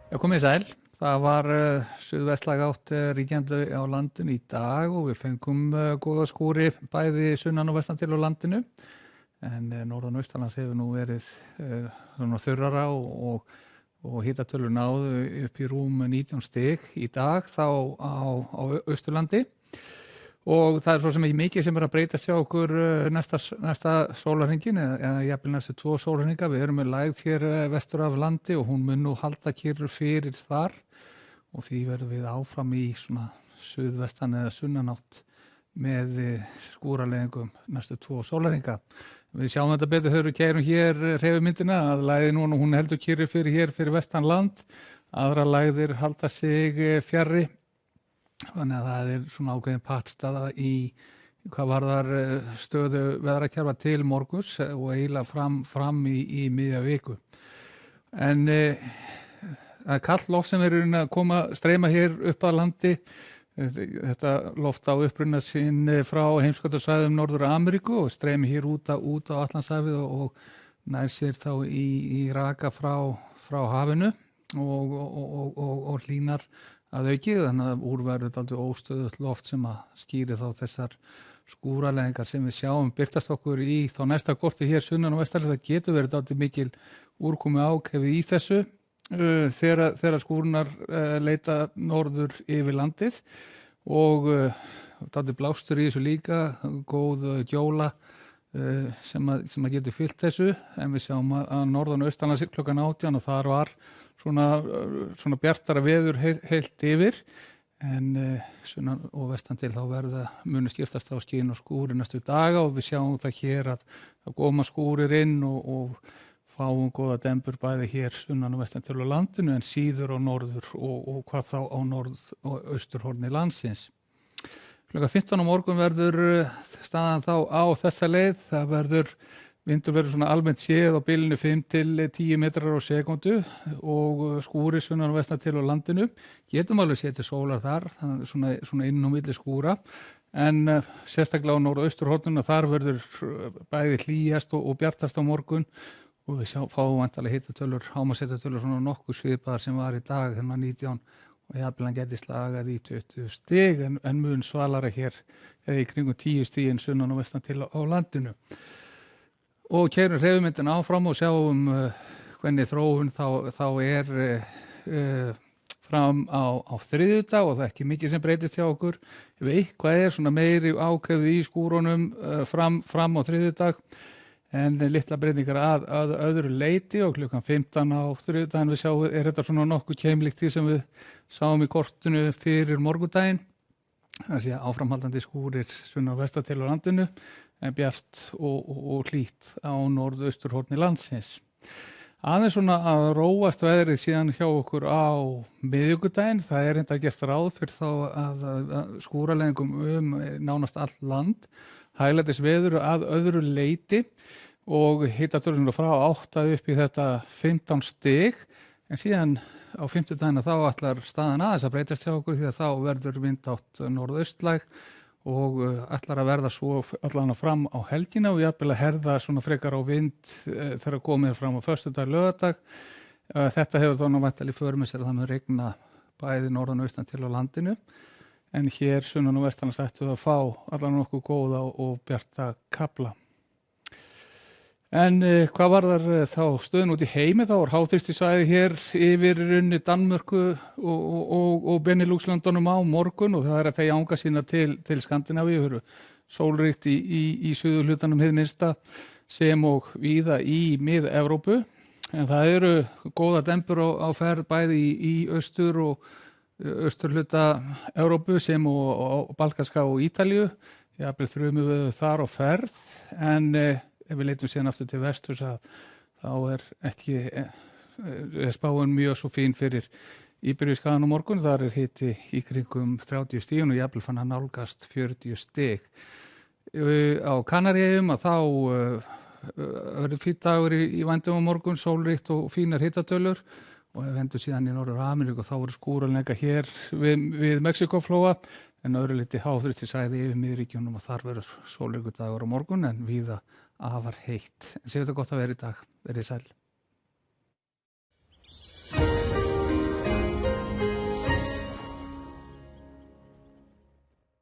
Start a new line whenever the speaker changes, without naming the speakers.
Já, komið sæl. Það var suðvestlæg átt ríkjandi á landinu í dag og við fengum góða skúri bæði sunnan og vestan til á landinu. En norðan og austanlands hefur nú verið svona þurrara og hitatölur náðu upp í rúm 19 stig í dag þá á Austurlandi. Og það svo sem ekki mikið sem að breytast hjá okkur næsta sólarhringin eða jafnvel næstu 2 sólarhringa. Við erum með lægð hér vestur af landi og hún mun nú halda kyrru fyrir þar og því verðum við áfram í svona suðvestan eða sunnanátt með skúraleðingum næstu 2 sólarhringa. Við sjáum þetta betur þegar við keyrum hér hreyfimyndina að lægðin hún heldur kyrru fyrir vestan land. Aðra lægðir halda sig fjarri. Þannig að það svona ákveðin pattstaða í hvað varðar stöðu veðrakerfa til morguns og eiginlega fram í miðja viku. En það er kalt loft sem er að streyma hér upp að landi. Þetta loft á uppruna sinn frá heimskautasvæðum Norður Ameríku og streymi hér út á Atlantshafið og nær sér þá í raka frá hafinu og hlýnar að auki, þannig að úrverður dálítið óstöðugt loft sem að skýri þá þessar skúraleðingar sem við sjáum birtast okkur í þá næsta korti hér sunnan og vestarlega. Það getur verið dálítið mikil úrkomu ákefið í þessu þegar skúrunar leita norður yfir landið og dálítið blástur í þessu líka, góð gjóla sem að getur fyllt þessu, en við sjáum að norðan og austanlands klukkan 18 og þar var svona bjartara veður heilt yfir, en sunnan og vestan til þá munu skiptast á skín og skúri næstu daga og við sjáum það hér að það koma skúrir inn og fáum góða dembur bæði hér sunnan og vestan til á landinu en síður á norður og hvað þá á norð- og austurhorni landsins. Klukkan 15 á morgun verður staðan þá á þessa leið. Vindur verður svona almennt séð á bilinu 5 til 10 metrar á sekúndu og skúri sunnan og vestan til á landinu. Getum alveg séð til sólar þar, svona inn á milli skúra. En sérstaklega á norð- og austurhorninu þar verður bæði hlýjast og bjartast á morgun og við fáum vantarlega hitatölur, hámarkshitatölur svona nokkuð svipaðar sem var í dag, þennan 19 og jafnvel hann geti slagað í 20 stig en mun svalara hér eða í kringum 10 stigin sunnan og vestan til á landinu. Og keyrum hreyfimyndina áfram og sjáum hvernig þróun þá fram á þriðjudag og það er ekki mikið sem breytist hjá okkur. Ef eitthvað svona meiri ákefð í skúrunum fram á þriðjudag en litla breytingar að öðru leyti og klukkan 15 á þriðjudaginn við sjáum þetta svona nokkuð keimlíkt því sem við sáum í kortinu fyrir morgundaginn. Það sé áframhaldandi skúrir sunnan og vestan til á landinu en bjart og hlýtt á norðausturhorni landsins. Aðeins svona að róast veðrið síðan hjá okkur á miðvikudaginn. Það er enda gert ráð fyrir þá að skúraleðingum nánast allt land. Hæglætis veður að öðru leyti og hitatölur frá 8 upp í þetta 15 stig en síðan á fimmtudaginn þá ætlar staðan aðeins að breytast hjá okkur því að þá verður vindátt norðaustlæg og ætlar að verða svo allan fram á helgina og jafnvel að herða svona frekar á vind þegar komið fram á föstudag, laugardag. Þetta hefur þá nú væntanlega í för með sér að það mun rigna bæði norðan og austan til á landinu en hér sunnan og vestanlands ættu að fá allan nokkuð góða og bjarta kafla. En hvað varðar þá stöðun út í heimi þá háþrýstisvæði hér yfir runni Danmörku og Benelux-löndunum á morgun og það að þegja anga sína til Skandinavíu. Það sólríkt í suðurhlutanum hið minnsta sem og víða í mið-Evrópu. En það eru góða dembur á ferð bæði í austur og austurhluta Evrópu sem og Balkanska og Ítalíu. Jafnvel þrumum við þar á ferð en ef við leitum síðan aftur til vesturs þá ekki spáin mjög svo fín fyrir Íberíuskagann á morgun. Þar hiti í kringum 30 stigin og jafnvel fann að nálgast 40 stig. Á Kanaríeyjum þá verður fínn dagur í vændum á morgun, sólríkt og fínar hitatölur og ef hendur síðan í Norður Ameríku þá voru skúralega hér við Mexíkóflóa en öðru liti háþrýstisvæði yfir miðríkjunum og þar verður sólríkur dagur á morgun en víða afar heitt. En séu þetta gott að vera í dag. Verið sæl.